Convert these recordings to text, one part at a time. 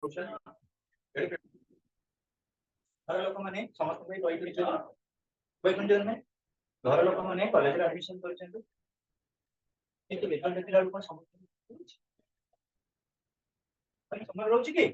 घर लोक मैंने समस्त में घर लोक मैंने कॉलेज एडमिशन कर समय रोच कि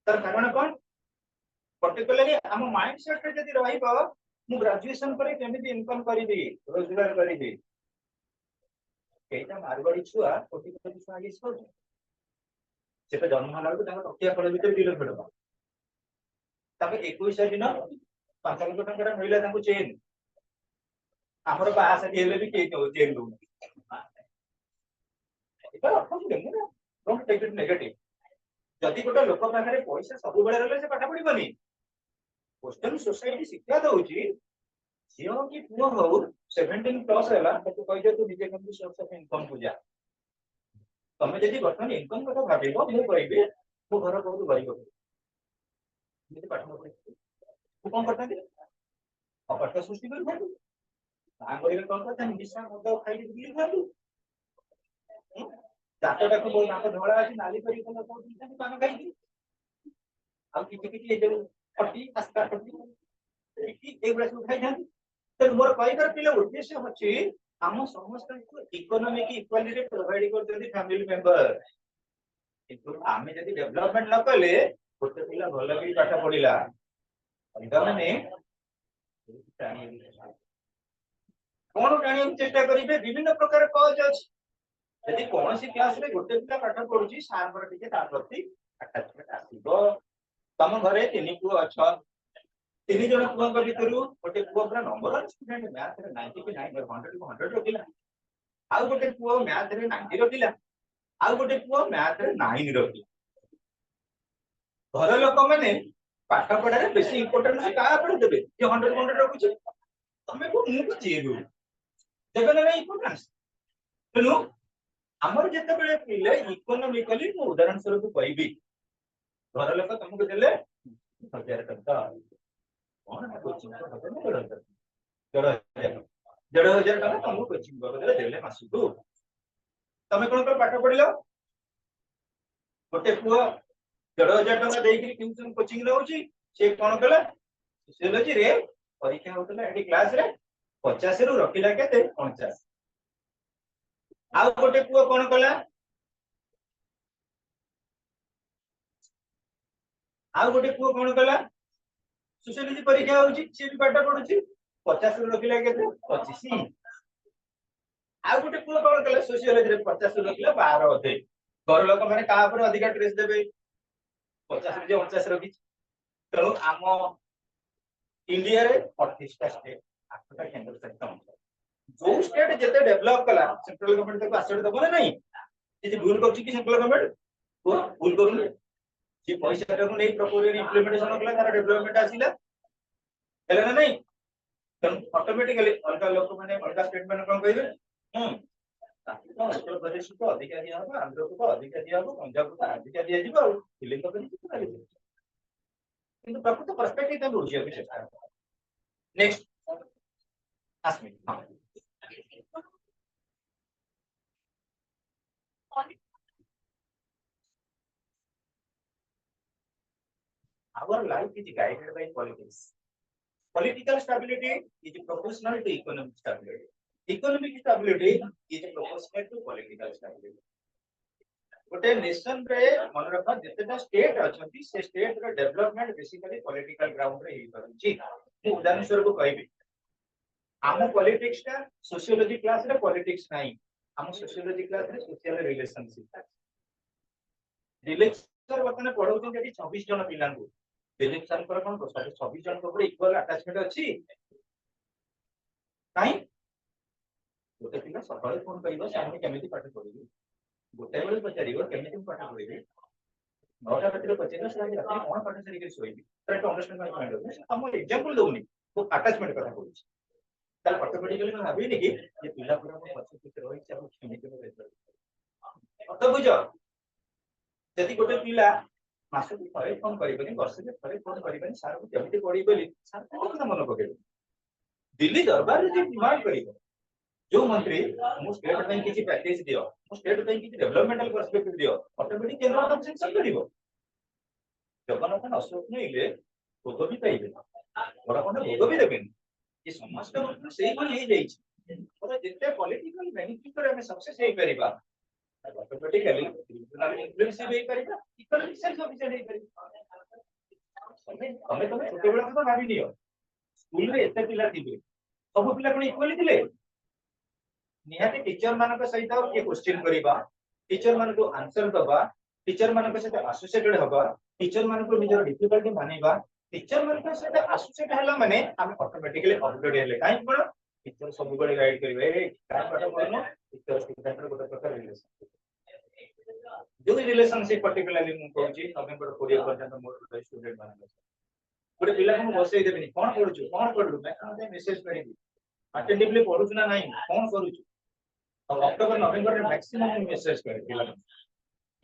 तार कारण कौन पर्टिकुलरली आम माइंड सेट रे जदी रहइबो मु ग्रेजुएशन करे केमिति इनकम करिबी रोजगार करिबी केटा मारवाड़ी छुआ कोटी कोटी छुआ आगे स्कूल से तो जन्म होला को ताका तकिया फल भीतर दिलो फेडबा ताके 21 दिन 5 लाख टका मिलला ताको चेन हमर बास हेले भी के चेन दउ एटा अपन देमु ना डोंट टेक इट नेगेटिव जदि गोटे लोक पाखरे पैसा सब बेले रहले से पाठ पढिबनी क्वेश्चन सोसाइटी शिक्षा दउची झियो की पुओ हो 17 प्लस हैला तो कहि दे तू निजे कम सोर्स ऑफ इनकम पूजा तमे जदि वर्तमान इनकम कथा भाबिबो मु कहबे मु घर बहुत गरीब हो निजे पाठ न पढि तू कोन करता दे अपट सृष्टि कर भाबू आंगरी कोन करता निशा मद खाइ दिली भाबू जातटा को बहुत नाक धोळा अछि नाली करी कोन को दिसि पान खाइ आ किछि ए जो फटी आस्ता फटी एक बड़ा उठाई था तो मोर कहकर पिले उद्देश्य होची हम समस्त को इकोनॉमिक इक्वालिटी प्रोवाइड करते फैमिली मेंबर किंतु आमे जदी डेवलपमेंट न कले गोटे पिला भल भी पाठ पढिला अंत माने कोन जानि चेष्टा करिवे विभिन्न प्रकार कॉज अछि यदि कौन सी क्लास रे गोटे पिला पाठ पढुची सार पर टिके ता प्रति अटैचमेंट आसीबो तम घरे तिनि पुओ अछ तीन जन पुओ भितर गोटे पुओ पूरा नंबर स्टूडेंट मैथ रे 90 के 9 100 को 100 रखिला आउ गोटे पुओ मैथ रे 90 रखिला आउ गोटे पुओ मैथ रे 9 रखिला घर लोक माने पाठ पढारे बेसी इंपोर्टेंस का पर देबे जे 100 100 रखुची तमे को मु को जेबो देबे ना इंपोर्टेंस तेनु हमर जते बेले पिले इकोनॉमिकली मु उदाहरण स्वरूप कहबी घर लोक तुमको देले 1000 टका कौन कोचिंग तो खत्म कर दे 1.5 टका तुमको कोचिंग बदले देले मासु को तमे कोन कर पाठ पढिलो गोटे पुओ 1.5 टका देइकरी ट्यूशन कोचिंग रहउची से कोन कला सोशियोलॉजी रे परीक्षा होतला एडी क्लास रे 50 रु रखिला केते 50 आ गोटे पुओ कोन कला आ गोटे पुओ कोन कला सोशियोलॉजी परीक्षा होउची से भी पाठ पढुची 50 रु रखिला केते 25 आ गोटे पुओ कोन कला सोशियोलॉजी रे 50 रु रखिला 12 होते घर लोक माने का पर अधिक ट्रेस देबे 50 रे 49 रखी तेणु आम इंडिया रे 38 टा स्टेट 8 टा केंद्र शासित जो स्टेट जते डेवलप कला सेंट्रल गवर्नमेंट को आसेट दबो ना नहीं जे भूल करछि कि सेंट्रल गवर्नमेंट को भूल करूनी जे पैसा को नै प्रॉपर इंप्लीमेंटेशन कला तार डेवलपमेंट आसीला हेला ना नहीं तन ऑटोमेटिकली अलगा लोक माने अलगा स्टेट माने कोन कहिबे तो उत्तर प्रदेश को अधिकार दिया होगा आंध्र को अधिकार दिया होगा पंजाब को अधिकार दिया जिवो फीलिंग तो करी किंतु प्रकृत पर्सपेक्टिव त बुझियो कि चेष्टा next आस्मी our life is guided by politics political stability is proportional to economic stability economic stability is proportional to political stability गोटे नेशन रे मन रख जेतेटा स्टेट अछंती से स्टेट रो डेवलपमेंट बेसिकली पॉलिटिकल ग्राउंड रे ही करछि मु उदाहरण स्वरूप कहबी आम पॉलिटिक्स का सोशियोलॉजी क्लास रे पॉलिटिक्स नाही आम सोशियोलॉजी क्लास रे सोशल रिलेशनशिप रिलेशन वर्तमान पढौछन जेति 26 जन पिलांगु रिलेशन पर कोन 26 जन को इक्वल अटैचमेंट अछि काई गोटे पिला सकाळे फोन करिवो सामने केमिति पाठ पढिबी गोटे बेले पचारिबो केमिति पाठ पढिबी नौटा रातिर पचारिबो सामने रातिर कोन पाठ सरी के सोइबी try to understand my point हम एग्जांपल दोउनी वो अटैचमेंट कथा बोलछि ताल ऑटोमेटिकली मैं भाबिनी कि ये पिला पूरा को पछ पिछ रहि छै हम केमिति बेहतर तो बुझो यदि गोटे पिला मासु को थरे फोन करिबनी वर्ष के थरे फोन करिबनी सार को केमिति पढी बोली सार को मन पकेबे दिल्ली दरबार जे डिमांड करिबो जो मंत्री मु स्टेट बैंक किछि पैकेज दियो मु स्टेट बैंक किछि डेवलपमेंटल पर्सपेक्टिव दियो ऑटोमेटिक केंद्र तक सेंक्शन करिवो जगन्नाथ अशोक नइले भोग भी पाइबे बड़ा कोन भोग भी देबेन ये समाज का मतलब सही कोन हे जाई छी और जेते पॉलिटिकल मैनिफेस्टो हमें सक्सेस हे परिबा ऑटोमेटिकली रिजनल इन्फ्लुएंस हे परिबा इकोनॉमिक सेल्फ सफिशिएंट हे परिबा हमें तो छोटे बेला तो भाबी नियो स्कूल रे एते पिला थिबे सब पिला कोन इक्वली थिले निहाते टीचर मानक सहित के क्वेश्चन करिबा टीचर मानक आंसर दबा टीचर मानक सहित एसोसिएटेड हबा टीचर मानक निजर डिफिकल्टी मानिबा टीचर मानक सहित एसोसिएट हला माने हम ऑटोमेटिकली अपग्रेड हेले काई कोन टीचर सब बडे गाइड करिवे काय पाठ पढनो टीचर स्टूडेंट रो गोटे प्रकार रिलेशन जो रिलेशनशिप पर्टिकुलरली मु कहूची नवेम्बर 20 पर्यंत मोर स्टूडेंट मानक गोटे पिला को बसई देबेनी कोन पढु मैं मेसेज करिबी अटेंटिवली पढु ना नहीं कोन करूछु अक्टोबर नवेम्बर में मैक्सिमम मेसेज करे पिला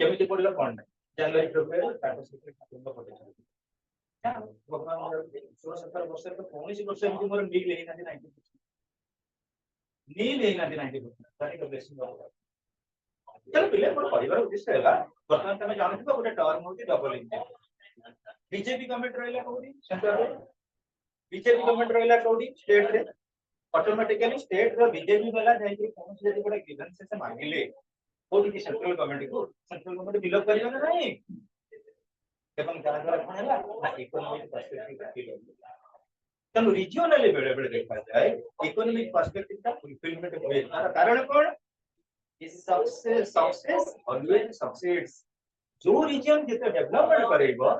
केमिति पढिला कोन जनवरी फेब्रुआरी ताको सेक्रेट तुम पढे क्या भगवान 16 17 वर्ष तो 19 वर्ष एमति मोर नील लेही नाथि 90% नील लेही नाथि 90% तारी का ब्लेसिंग होगा चलो पिले मोर परिवार उद्देश्य हैला वर्तमान तमे जानथिबा गोटे टर्म होती डबल इंजन बीजेपी गवर्नमेंट रहला कोडी सेंटर रे बीजेपी गवर्नमेंट रहला कोडी स्टेट रे ऑटोमेटिकली स्टेट रो बीजेपी वाला जाई के कोन से गोटे ग्रीवेंस से मांगिले कोडी की सेंट्रल गवर्नमेंट बिलोप करियो ना नहीं एवं कारागार कोन हैला ना इकोनॉमिक पर्सपेक्टिव रखिलो तनु रीजनली बेले बेले देखा जाए इकोनॉमिक पर्सपेक्टिव का फुलफिलमेंट होए तार कारण कोन इस सक्सेस ऑलवेज सक्सीड्स जो रीजन जेते डेवलपमेंट करेबो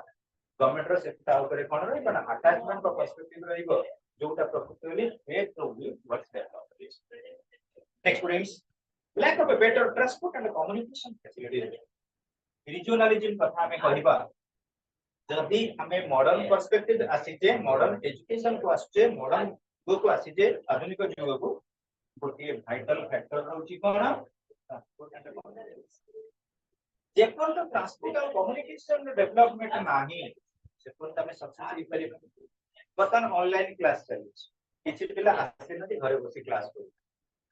गवर्नमेंट रो सेक्टर ऊपर कोन रे बना अटैचमेंट का पर्सपेक्टिव रहइबो जोटा properly fake to works development next students lack of a better transport and communication facilities regionalism कथा में कहबा जदी हमें मॉडर्न पर्सपेक्टिव आसीजे मॉडर्न एजुकेशन को आसीजे मॉडर्न को आसीजे आधुनिक युग को गोटे वाइटल फैक्टर रहउची कोन ट्रांसपोर्ट एंड कम्युनिकेशन जेकोन तो ट्रांसपोर्ट और कम्युनिकेशन डेवलपमेंट नाही सेकोन तमे सक्सेस ही परिबा बतन ऑनलाइन क्लास चली किछि पिला आसे नथि घरे बसी क्लास करू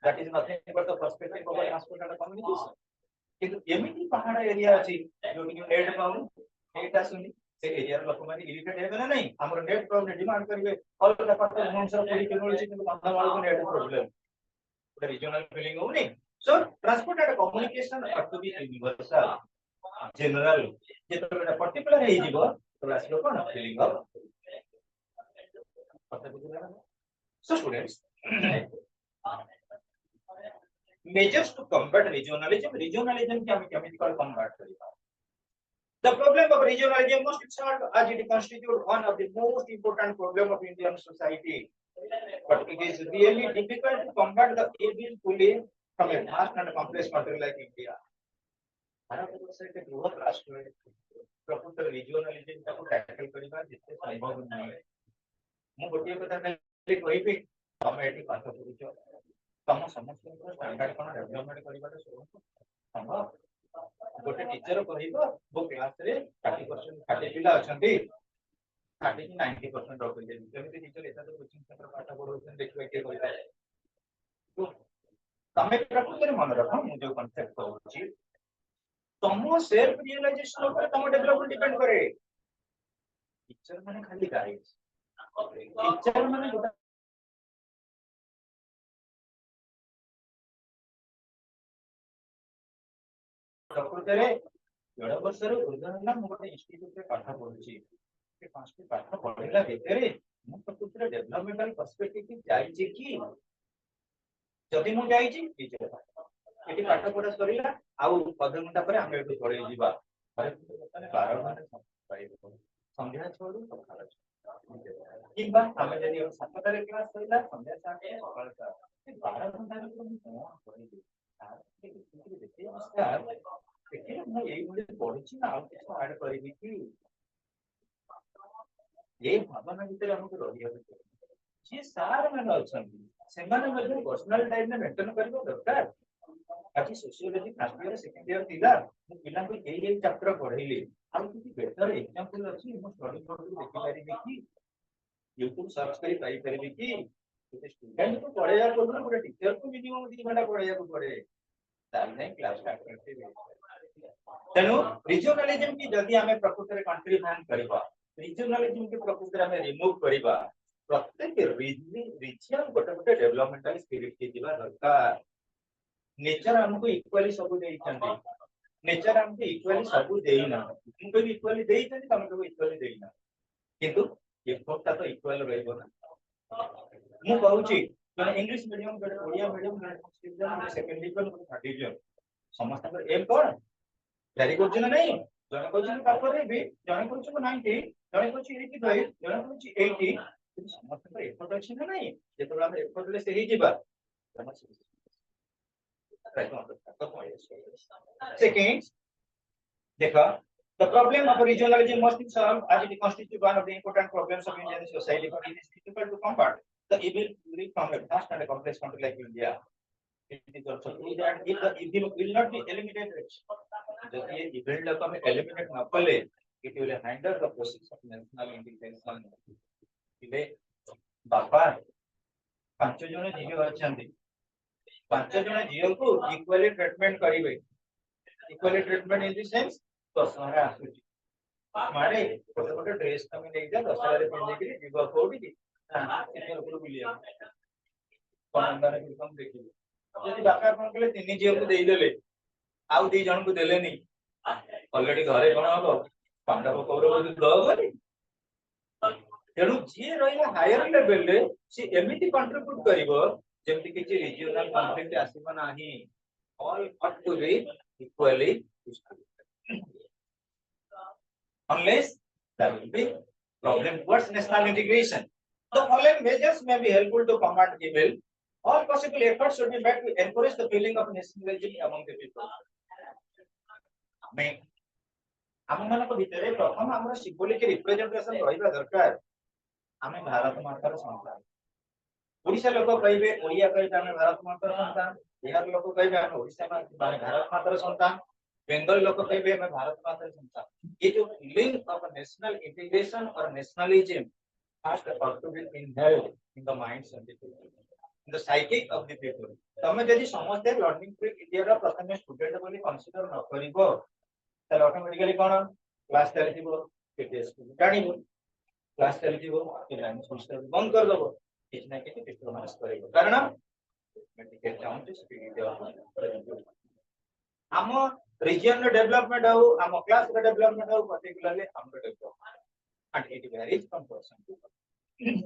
that is nothing but the perspective of transport and communication किंतु एमिति पहाड़ एरिया अछि जोटी नेट पाउन एटा सुनी से एरिया लोक माने इरिटेट हेबे ना नहीं हमर नेट प्रॉब्लम डिमांड करिवे all the part of home सब पूरी केनोलॉजी किंतु कंधावाल को net problem the regional feeling होनी so transport and communication are to be universal general जे तो पर्टिकुलर हे जीवो तो आसलो कोन feeling of so students measures to combat regionalism क्या हम केमिति combat करिबा the problem of regionalism must be solved as it constitutes one of the most important problem of Indian society but it is really difficult to combat the evil fully from a vast and complex country like India Bharat वर्ष एक बृहत राष्ट्र है प्रकृत regionalism को tackle करिबा जिते संभव नहीं मु गोटे कथा कहबी तमे एटी पाठ पढुछ तम समस्त स्टैंडर्ड कोन डेवलपमेंट करिबा संभव गोटे टीचर कहबो वो क्लास रे 30% 30 पिला अछंती 30 की 90% रख दे जेमिति टीचर एता तो कोचिंग सेंटर पाठ पढौछन देखबे के कहला तो तमे प्रकृति मन रखो मु जो कांसेप्ट कहूची तम सेल्फ रियलाइजेशन ऊपर तम डेवलपमेंट डिपेंड करे टीचर माने खाली गाइड टीचर माने गोटा प्रकृतरे 11 वर्ष रो उदाहरण मु गोटे इंस्टीट्यूट रे पाठ पढुची के पांचटी पाठ पढिला भितरे मु प्रकृतरे डेवलपमेंटल पर्सपेक्टिव की जाईची की जदी मु जाईची टीचर एटी पाठ पढा सरीला आउ आधा घंटा पर हम एटू पढे जीवा अरे माने 12 घंटा पाइबो संध्या छोडू सकाळ किबा हमें जदी 7 तारे क्लास सरीला संध्या 7 सकाळ 12 घंटा रो मु पढी देखिए मैं यही बोले पढ़ी ना आउ किछ ऐड करिवि कि ये भावना भीतर हमको रही है जे सार मन अछंती से माने मध्ये पर्सनल टाइम में मेंटेन करबो दरकार आज sociology first year second year थिला मु पिला को एई चैप्टर पढैली आ किछि बेटर एग्जांपल अछि मु स्टडी करबो देखि पारिबि कि YouTube सर्च करी पाई पारिबि कि स्टूडेंट को पढ़ेया पूर्व गोटे टीचर को मिनिमम 2 घंटा पढ़ेया को पड़े तार नहीं क्लास स्टार्ट करते तेनु रिजनलिज्म की जदि हमें प्रकृति रे कंट्रीब्यूट करबा रिजनलिज्म के प्रकृति रे हमें रिमूव करबा प्रत्येक रीजन गोटे गोटे डेवलपमेंटल स्पिरिट के दिबा दरकार नेचर हमको इक्वली सब देई छंती नेचर हमको इक्वली सब देई ना हमको भी इक्वली देई छंती हमको इक्वली देई ना किंतु एफर्ट तो इक्वल रहइबो ना मु कहूची माने इंग्लिश मीडियम गोटे ओडिया मीडियम गोटे सेकंड डिवीजन गोटे थर्ड डिवीजन समस्त पर एम कोन जारी करछ ना नहीं जने कहछ पेपर रे भी जने कहछ 90 जने कहछ 85 जने कहछ 80 समस्त पर एफर्ट अछि ना नहीं जेतोला हम एफर्ट ले से ही जीबा second देखा the problem of regionalism must be solved as it constitutes one of the important problems of Indian society but it is difficult to combat the evil from a vast and a complex country like India. It is also true that if the evil will not be eliminated, the evil look hमें eliminate न कले, it will hinder the process of national integration. इबे बापा 5 जन झियो अछंती 5 जन झियो को equally treatment करिवे equally treatment in the sense Dussehra आसुची मारे गोटे गोटे ड्रेस तमे नै जा दशहरा रे पिन्हे कि जीव कोडी कि सिनियर को बुलिया कोनंदाने बिल्कुल देखिबे यदि बाका कोन कहले 3 झियो को देई देले आउ 2 जन को देले नि ऑलरेडी घरे कोन हबो पांडव कौरव को दो गली तेणु जी रहिला हायर लेवल रे से एमिति कंट्रीब्यूट करिवो जेमति कि रीजनल कॉन्फ्लिक्ट आसीबो नाही all ought to be equally distributed unless there will be problem towards national integration. The following measures may be helpful to combat evil. All possible efforts should be made to encourage the feeling of nationalism among the people. हमें हम मानक भितरे प्रथम हमर symbolic representation रहिबा दरकार हमें भारत मातार संतान ओडिशा लोक कहबे ओडिया कहबे हमें भारत मातार संतान बिहार लोक कहबे हमें ओडिशा माने भारत मातार संतान बेंगल लोक कहबे हमें भारत मातार संतान ये जो फीलिंग ऑफ नेशनल इंटीग्रेशन और nationalism first ought to be inheld in the minds of the people in the psychic of the people तमे यदि समस्त लर्निंग फ्री इंडिया रा प्रथम स्टूडेंट बोली कंसीडर न करिवो त ऑटोमेटिकली कोन क्लास चलिबो केटीएस जानिबो क्लास चलिबो पिलान संस्कार बंद कर दबो किछ ना किछ डिस्टर्बेंस करिवो कारण मेडिकल चाउंट स्पीड हम रीजन डेवलपमेंट हो हम क्लास डेवलपमेंट हो पर्टिकुलरली हम development and it varies from person to person.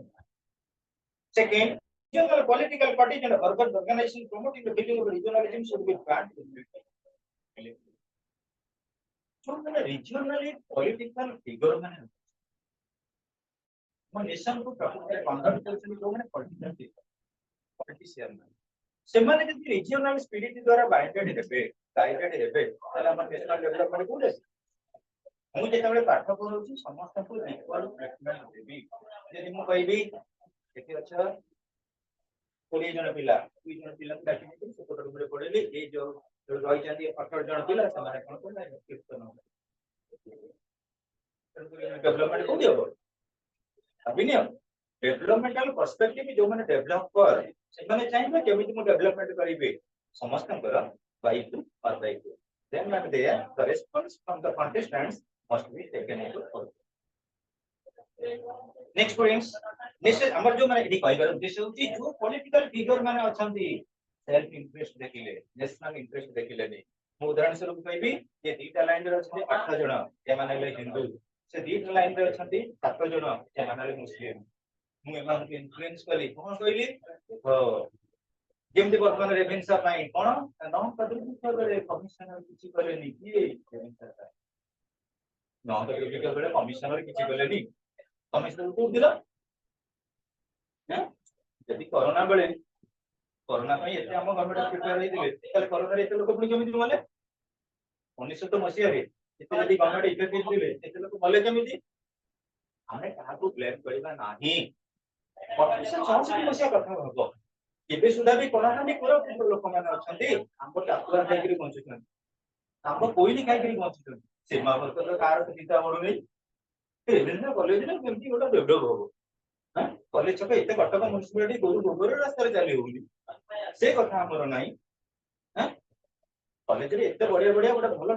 Second, regional political parties and urban organizations promoting the feeling of regionalism should be banned completely. So, regionally political figure man, one nation को प्रकृति conduct करने को मैंने political figure, politician man. सेमाने जब regional spirit द्वारा guided हेबे, ताला हम national development को ले मु जेतबे पाठ पढौची समस्त को इक्वल ट्रीटमेंट देबी यदि मु कहबी एते अच्छा 20 जन पिला 2 जन पिला डाकी से सेपट रूम रे पढेली ए जो रहि जांती 18 जन पिला समारे कोन कोन कीर्तन डेवलपमेंट को दियो अभी नहीं डेवलपमेंटल पर्सपेक्टिव जो माने डेवलप कर से माने चाहिबे केमिति मु डेवलपमेंट करिवे समस्त कर बाय टू और by two then when there the response from the contestants must be taken into account. Next points this is हमर जो माने एडी कहबार उद्देश्य होची जो पॉलिटिकल फिगर माने अछंती सेल्फ इंटरेस्ट देखिले नेशनल इंटरेस्ट देखिले नै मु उदाहरण स्वरूप कहबी जे दीटा लाइन रे अछंती 8 जण जे माने ले हिंदू से दीटा लाइन रे अछंती 7 जण जे माने ले मुस्लिम मु एमान के इन्फ्लुएंस कली कोन कहली हो जेमति वर्तमान रेवेन्सा पाई कोन नॉन पब्लिक करे कमिशनर किछि करे नि कि रेवेन्सा नॉन पब्लिक करे कमिशनर किछि करे नि कमिशनर को दिला हैं यदि कोरोना बेले कोरोना पई एते हम गवर्नमेंट प्रिपेयर होई दिले तले कोरोना रे एते लोक पुनी केमिति मले 1900 मसिया रे एते यदि गवर्नमेंट इफेक्टिव दिले एते लोक मले केमिति हमें कहा को ब्लेम करबा नाही 1964 मसिया कथा हबो एबे सुधा भी कोरोना में पूरा लोक माने अछंती हमको टाकुरा खाइकरी पहुंचुछन हमको कोई नहीं खाइकरी पहुंचुछन सीमा पर तो कार चिंता मरु नहीं विभिन्न कॉलेज में केमती गोटा डेवलप हो कॉलेज छक एते कटक म्युनिसिपालिटी गोबर रास्ता चली होनी से कथा हमर नाही कॉलेज रे एते बढ़िया बढ़िया गोटे भल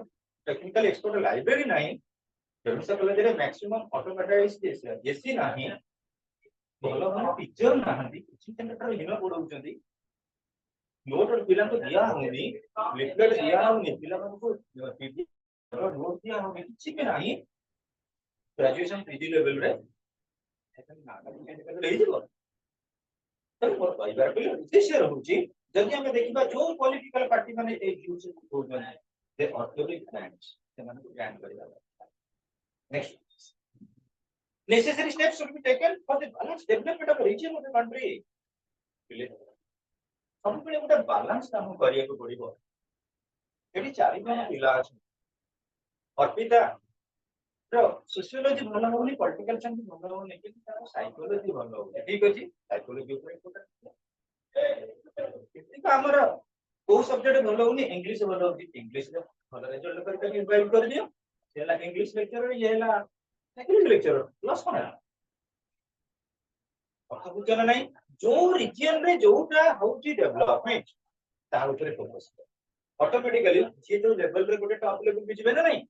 टेक्निकल एक्सपर्ट लाइब्रेरी नाही रेभेन्सा कॉलेज रे मैक्सिमम ऑटोमेटाइज एसी नाही भल भल टीचर नाहंती कोचिंग सेंटर रे हिना पढौचंदी नोट पिला को दिया होनी लिफलेट दिया होनी पिला को पीडी नोट दिया होनी किछि भी नाही ग्रेजुएशन पीजी लेवल रे मोर परिवार पे उद्देश्य रहउची जदि हम देखिबा जो पॉलिटिकल पार्टी माने ए यूज होजन दे ऑर्थोरिक ग्रांट्स से माने को ग्रांट करिया next necessary steps should be taken for the balanced development of a region of the country सब बेले गोटे बैलेंस काम करिया को पड़िबो एटी चारि जन पिला अछि अर्पिता तो सोशियोलॉजी भलो होनी पॉलिटिकल साइंस भलो होनी कि तार साइकोलॉजी भलो हो ठीक अछि साइकोलॉजी ऊपर ठीक हमर को सब्जेक्ट भलो होनी इंग्लिश भलो होनी इंग्लिश रे भलो रिजल्ट करके इनवाइट कर दियो सेला इंग्लिश लेक्चर येला टेक्निकल लेक्चर प्लस कोन कथा बुझना नहीं जो रीजन रे जोटा होची डेवलपमेंट ता ऊपर फोकस ऑटोमेटिकली जे जो लेवल रे गोटे टॉप लेवल बिजबे ना नहीं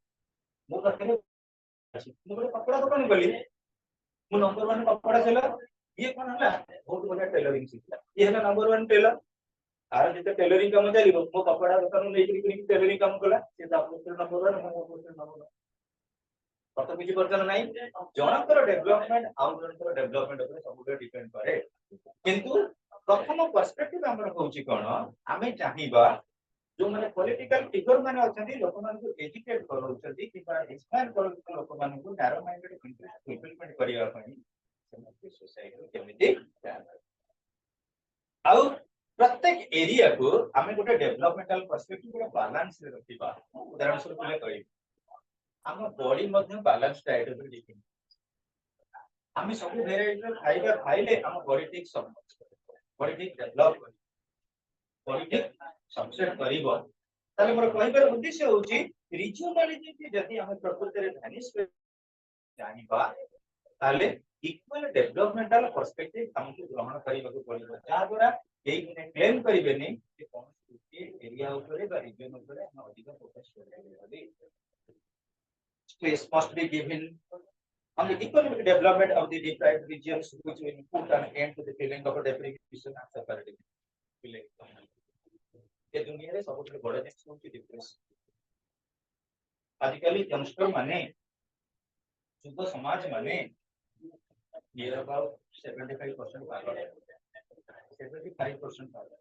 मो करके मो गोटे कपड़ा दुकान गली मो नंबर 1 कपड़ा सेलर ये कोन हला बहुत बढ़िया टेलरिंग सीखला ये हला नंबर 1 टेलर आर जते टेलरिंग काम चलिबो मो कपड़ा दुकान नै करी टेलरिंग काम कला से नंबर 1 मो नंबर 1 कत बुझी परछन नाही जनकर डेवलपमेंट आउ जनकर डेवलपमेंट ऊपर सब डिपेंड करे किंतु प्रथम पर्सपेक्टिव हमर होउची कोन आमे चाहिबा जो माने पॉलिटिकल फिगर माने अछंती लोक मान को एजुकेट करउछंती किबा एक्सप्लेन करउछंती लोक मान को नैरो माइंडेड इंटरेस्ट फुलफिलमेंट करिया पई समस्त सोसाइटी केमिति आउ प्रत्येक एरिया को आमे गोटे डेवलपमेंटल पर्सपेक्टिव को बैलेंस रे रखिबा उदाहरण स्वरूप ले कहि हम बॉडी मध्ये बैलेंस डाइट रे डिपेंड हम सब वेराइटी खाइबा खाइले हम बॉडी ठीक सब बॉडी ठीक डेवलप कर बॉडी ठीक सबसेट करिवो ताले मोर कहिबार उद्देश्य होची रिजनलिटी जति हम प्रकृति रे भ्यानिश जानिबा ताले इक्वल डेवलपमेंटल पर्सपेक्टिव हमको ग्रहण करिबा को पड़िबो जा द्वारा एई ने क्लेम करिबेनी कि कोन एरिया ऊपर बा रीजन ऊपर हम अधिक focus करिबे space must be given on the economic development of the deprived regions which will put an end to the feeling of deprivation and suffering feeling ये दुनिया रे सबसे बड़ा जिनिस होची डिप्रेशन आजकल यंगस्टर माने युवा समाज माने नियर अबाउट 75% पागल 75% पागल